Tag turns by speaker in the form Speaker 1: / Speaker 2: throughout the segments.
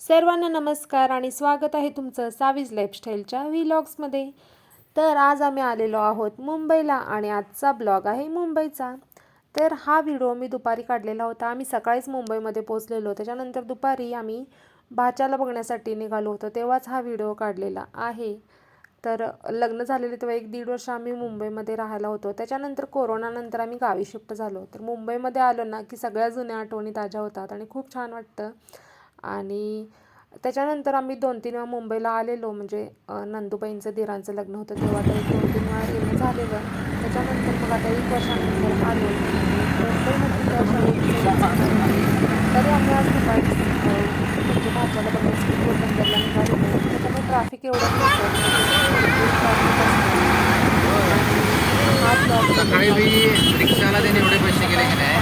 Speaker 1: सर्वांना नमस्कार आणि स्वागत आहे तुमचं सावीज लाईफस्टाईलच्या व्लॉग्समध्ये। तर आज आम्ही आलेलो आहोत मुंबईला आणि आजचा ब्लॉग आहे मुंबईचा। तर हा व्हिडिओ मी दुपारी काढलेला होता। आम्ही सकाळीच मुंबईमध्ये पोहोचलेलो, त्याच्यानंतर दुपारी आम्ही भाच्याला बघण्यासाठी निघालो होतो, तेव्हाच हा व्हिडिओ काढलेला आहे। तर लग्न झालेले तेव्हा 1-1.5 वर्ष आम्ही मुंबईमध्ये राहायला होतो। त्याच्यानंतर कोरोनानंतर आम्ही गावी शिफ्ट झालो। तर मुंबईमध्ये आलो ना की सगळ्या जुन्या आठवणी ताज्या होतात आणि खूप छान वाटतं। आणि त्याच्यानंतर आम्ही 2-3 वेळा मुंबईला आलेलो, म्हणजे नंदुबाईंचं दिरांचं लग्न होतं तेव्हा तर 1-2-3 वेळा येणं झालेलं। त्याच्यानंतर मग आता 1 वर्षानंतर आलो मुंबईमध्ये तरी आम्ही आज सकाळी म्हणजे भाच्याला बघण्यासाठी पोरबंदरला निघालेलो। त्याच्यामुळे ट्रॅफिक एवढं नव्हतं, हा ब्लॉग
Speaker 2: सकाळी मी रिक्षाला देणे एवढे पैसे गेले की नाही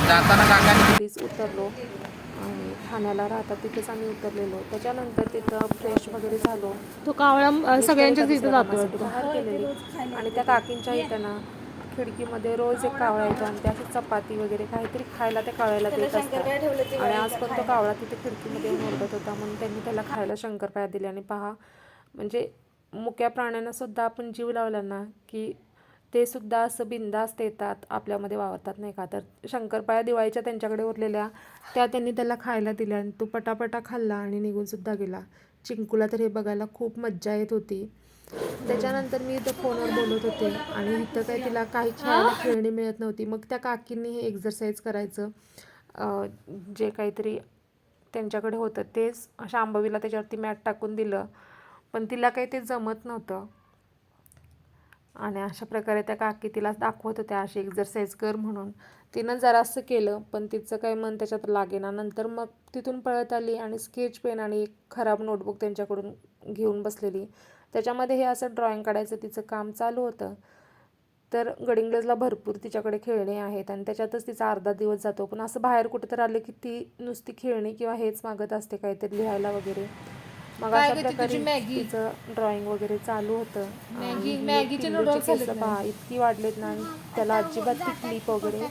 Speaker 2: जाताना काकांनी
Speaker 1: उतरलो आणि ठाण्याला राहतात तिथेच आम्ही उतरलेलो। त्याच्यानंतर तिथं फ्रेश वगैरे झालो।
Speaker 3: तो कावळा सगळ्यांच्याच इथे जातो
Speaker 1: कामासाठी बाहेर गेलेली आणि त्या काकींच्या इथं ना खिडकीमध्ये रोज एक कावळा येतो आणि त्या अशी चपाती वगैरे काहीतरी खायला त्या कावळ्याला देत असतात। आणि आज पण तो कावळा तिथे खिडकीमध्ये येऊन ओरडत होता, म्हणून त्यांनी त्याला खायला शंकरपाळ्या दिल्या। आणि पहा, म्हणजे मुक्या प्राण्यांना सुद्धा आपण जीव लावला ना की ते सुद्धा असं बिनधास्त येतात, आपल्यामध्ये वावरतात, नाही का। तर शंकरपाळ्या दिवाळीच्या त्यांच्याकडे उरलेल्या त्या त्यांनी त्याला खायला दिल्या आणि तो पटापटा खाल्ला आणि निघून सुद्धा गेला। चिंकूला तर हे बघायला खूप मज्जा येत होती। त्याच्यानंतर मी इथं फोनवर बोलत होते आणि इथं काय तिला काही खेळायला खेळणी मिळत नव्हती। मग त्या काकींनी हे एक्झरसाईज करायचं जे काहीतरी त्यांच्याकडे होतं तेच शांभवीला त्याच्यावरती मॅट टाकून दिलं, पण तिला काही ते जमत नव्हतं। आणि अशा प्रकारे त्या काकी तिला दाखवत होत्या अशी एक्झरसाईज कर म्हणून। तिनं जरासं केलं पण तिचं काही मन त्याच्यात लागेना। नंतर मग तिथून पळत आली आणि स्केच पेन आणि एक खराब नोटबुक त्यांच्याकडून घेऊन बसलेली। त्याच्यामध्ये हे असं ड्रॉइंग काढायचं तिचं काम चालू होतं। तर गडिंग्लजला भरपूर तिच्याकडे खेळणे आहेत आणि त्याच्यातच तिचा अर्धा दिवस जातो। पण असं बाहेर कुठं तर आलं की ती नुसती खेळणी किंवा हेच मागत असते, काहीतरी लिहायला वगैरे। मग अशा प्रकारे तिचं ड्रॉइंग वगैरे चालू होतं।
Speaker 3: मॅगीचे
Speaker 1: पिल्लूची
Speaker 3: नूडल्स
Speaker 1: केस
Speaker 3: आलेत
Speaker 1: पहा इतकी वाढलेत ना, आणि त्याला अजिबात ती क्लिप वगैरे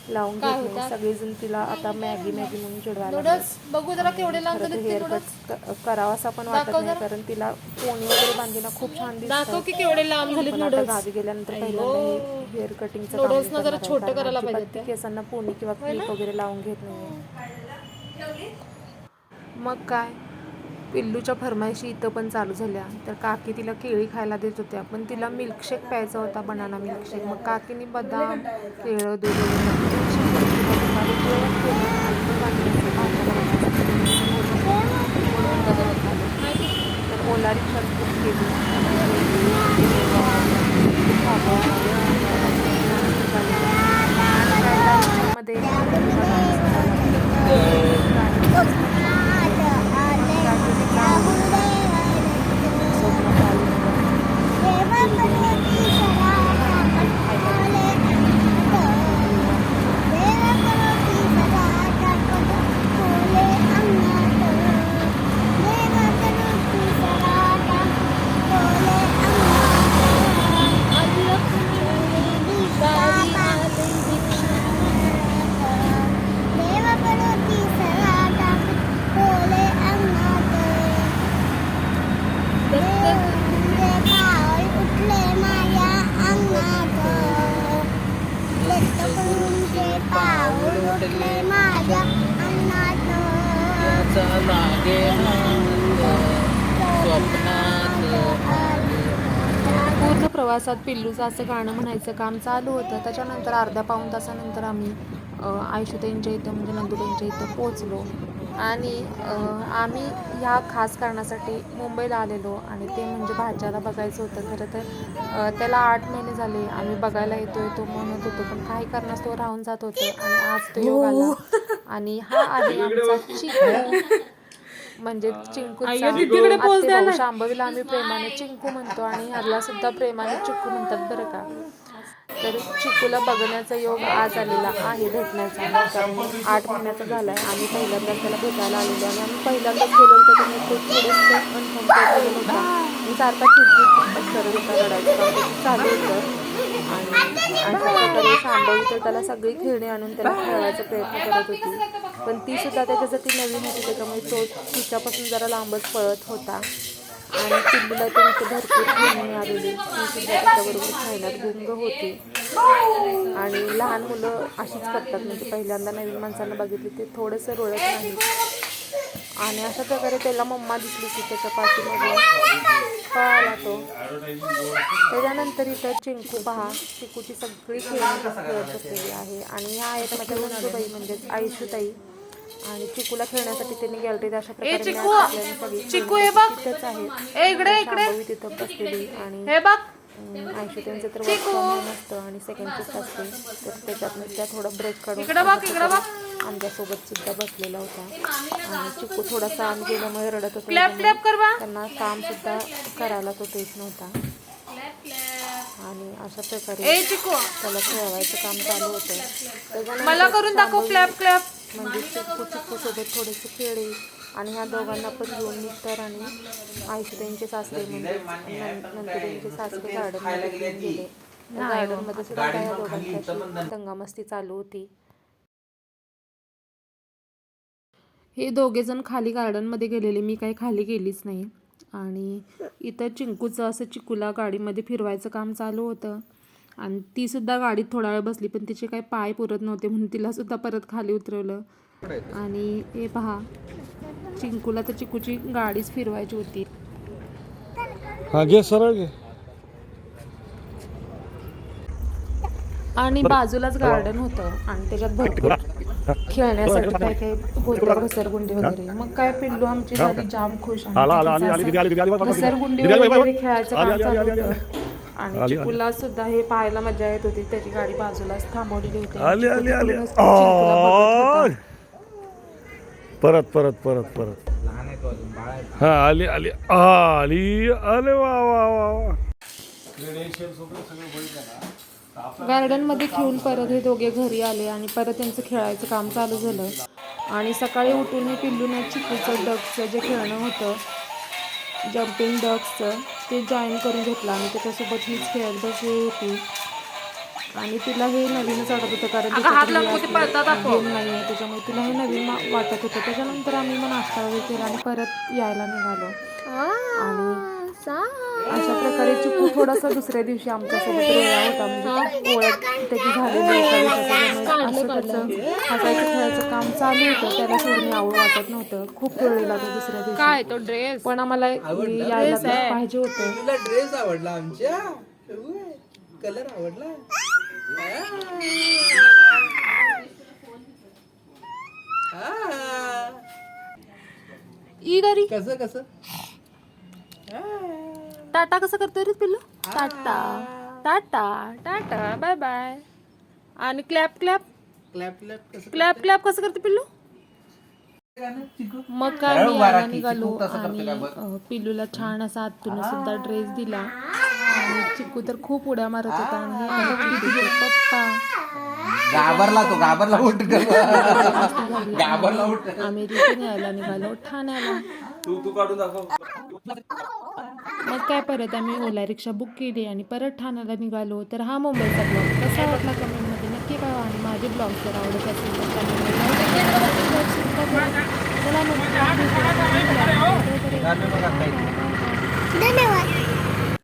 Speaker 1: लावून घेत नाही। सगळेजण तिला आता मॅगी मॅगी म्हणून चिडवायला लागले।
Speaker 3: बघू जरा केवढे लांब
Speaker 1: खरं तर
Speaker 3: झालेत ते
Speaker 1: हेअर
Speaker 3: नूडल्स।
Speaker 1: कट करावं असं पण वाटत नाही, कारण तिला पोणी वगैरे बांधीना खूप छान
Speaker 3: दाखव की
Speaker 1: दिसतात।
Speaker 3: केवढे लांब झालेत
Speaker 1: पण आता
Speaker 3: नूडल्स।
Speaker 1: गावी गेल्यानंतर पहिल्यांदा हे हेअर कटिंगचं काम
Speaker 3: नूडल्स
Speaker 1: मी
Speaker 3: ना जरा
Speaker 1: करणार आहे,
Speaker 3: छोटं
Speaker 1: कारण
Speaker 3: करायला
Speaker 1: अजिबात
Speaker 3: पाहिजेत
Speaker 1: ती
Speaker 3: त्या,
Speaker 1: केसांना पोनी किंवा क्लिप वगैरे लावून घेत नाहीये। मग काय, पिल्लूच्या फरमाईशी इथं पण चालू झाल्या। तर काकी तिला केळी खायला देत होत्या, पण तिला मिल्कशेक प्यायचा होता, बनाना मिल्कशेक। मग काकीने बदाम, केळं, दूध तर ओला रिक्षा बुक केली मध्ये पूर्ण प्रवासात पिल्लूचं असं गाणं म्हणायचं काम चालू होतं। त्याच्यानंतर अर्ध्या-पाऊण तासानंतर आम्ही आयशुताईंच्या इथं म्हणजे नंदुबाईंच्या इथं पोचलो। आणि आम्ही ह्या खास कारणासाठी मुंबईला आलेलो, आणि ते म्हणजे भाच्याला बघायचं होतं। खरं तर त्याला 8 महिने झाले आम्ही बघायला येतो म्हणत होतो, पण काही कारणास्तव राहून जात होतं आणि आज तो योग आला। आणि हा आहे आमचा चिंकू, म्हणजे चिंकूचा आत्तेभाऊ। शांभवीला आम्ही प्रेमाने चिंकू म्हणतो आणि ह्याला सुद्धा प्रेमाने चिक्कू म्हणतात बरं का। तर चिकूला बघण्याचा योग आज आलेला आहे, भेटण्याचा, कारण 8 महिन्याचा झाला आहे। आम्ही पहिल्यांदाच त्याला भेटायला आलेलो आणि आम्ही पहिल्यांदाच गेलो, त्याच्यामुळे तो थोडंसं अनकम्फर्टेबल होता आणि सारखा चिडचिड करत होता, रडायचं काम त्याचं चालू होतं। आणि अशा प्रकारे शांभवी तर त्याला सगळी खेळणी आणून त्याला खेळवायचा प्रयत्न करत होती। पण ती सुद्धा त्याच्यासाठी नवीन होती, त्याच्यामुळे तो तिच्यापासून जरा लांबच पळत होता. आणि पिल्लूला तर इथे भरपूर खेळणी मिळालेली, ती सुद्धा त्याच्याबरोबर खेळण्यात गुंग होती. आणि लहान मुलं अशीच करतात, म्हणजे पहिल्यांदा नवीन माणसांना बघितली ते थोडंसं रोळत नाही. आणि अशा प्रकारे त्याला मम्मा दिसली की त्याच्या पाठीमागे पळाला तो. त्याच्यानंतर इथं चिंकू पहा, चिंकूची सगळी खेळणी खेळत बसलेली आहे. आणि ह्या आहेत माझ्या नंदूबाई म्हणजेच आयुषताई. आणि चिकूला खेळण्यासाठी त्यांनी गॅलरीत अशा प्रकारे तिथंच आहे तिथं बसलेली. आणि आयुष्य त्यांचं तर नसतं आणि सेकंड शिफ्ट असते, तर त्याच्यातनं त्या थोडा ब्रेक काढून आमच्यासोबत सुद्धा बसलेला होता. आणि चिकू थोडासा आम गेल्यामुळे रडत होता, त्यांना काम सुद्धा करायला तो देत नव्हता. आणि अशा प्रकारे त्याला खेळवायचं काम चालू होतं.
Speaker 3: मला करून दाखव क्लॅप क्लॅप.
Speaker 1: म्हणजे चिकू सोबत थोडेसे खेळले. आणि ह्या दोघांना पण घेऊन मिस्टर आणि आयुष्यताईंचे सासरे म्हणजे नंतर त्यांचे सासरे गार्डनमध्ये घेऊन गेले. गार्डनमध्ये सुद्धा ह्या दोघांची दंगामस्ती चालू होती. हे दोघेजण खाली गार्डनमध्ये गेलेले, मी काही खाली गेलीच नाही. आणि इथं चिंकूचं असं चिकूला गाडीमध्ये फिरवायचं काम चालू होतं. आणि ती सुद्धा गाडीत थोडा वेळ बसली, पण तिचे काही पाय पुरत नव्हते म्हणून तिला सुद्धा परत खाली उतरवलं. आणि हे पहा, चिंकूला तर चिकूची गाडीच फिरवायची होती.
Speaker 4: सरळ घे.
Speaker 1: आणि बाजूलाच गार्डन होतं आणि त्याच्यात भरपूर खेळण्यासाठी काय काय होतं, घसरगुंडी वगैरे. मग काय पिल्लू आमची झाली जाम खुश. घसरगुंडी वगैरे खेळायचं काम चालू होतं. आणि चिकूला सुद्धा हे पाहायला मजा येत होती, त्याची गाडी बाजूलाच थांबवलेली होती.
Speaker 4: परत परत परत परत हा आली आली आली. अरे वा वा वा.
Speaker 1: गार्डन मध्ये खेळून परत हे दोघे घरी आले आणि परत त्यांचं खेळायचं काम चालू झालं. आणि सकाळी उठून हे पिल्लूने चिकूचं डगचं जे खेळणं होतं, जम्पिंग डक्सचं, ते जॉईन करून घेतलं आणि त्याच्यासोबत हीच खेळत बसली होती. आणि तिला हे नवीनच वाटत होतं, कारण गेम नाही आहे, त्याच्यामुळे तिला हे नवीन वाटत होतं. त्याच्यानंतर आम्ही मग नाश्ता वगैरे केला आणि परत यायला निघालो. आणि अशा प्रकारे चिकू थोडासा दुसऱ्या दिवशी आमच्यासोबत रोया होता, म्हणजे ओळख त्याची झालेली असं त्याचं हसायचं खेळायचं काम चालू होतं. त्याला सोडून यावं वाटत नव्हतं, खूप वेळ लागला दुसऱ्या दिवशी.
Speaker 3: काय तो ड्रेस
Speaker 1: पण आम्हाला यायला पाहिजे होतं.
Speaker 2: तुला ड्रेस आवडला आमच्या, कलर आवडला.
Speaker 3: ई घरी
Speaker 2: कसं कसं
Speaker 3: टाटा कसं करतोय रे पिल्लू? Tata tata tata bye bye. आणि क्लॅप क्लॅप
Speaker 2: क्लॅप क्लॅप कसं
Speaker 3: क्लॅप क्लॅप कसं करते पिल्लू? मग काय मी यायला निघालो आणि पिल्लूला छान असा आतून सुद्धा ड्रेस दिला. आणि चिकू तर खूप उड्या मारत होता. आणि हे आहे चिकूचे पप्पा.
Speaker 2: घाबरला उठ
Speaker 1: आम्ही रिटर्न यायला निघालो ठाण्याला. मग काय परत आम्ही ओला रिक्षा बुक केली आणि परत ठाण्याला निघालो. तर हा मुंबईचा ब्लॉग कसा वाटला कमेंटमध्ये नक्की कळवा. आणि माझे ब्लॉग जर आवडत असेल तर चला मग
Speaker 4: धन्यवाद.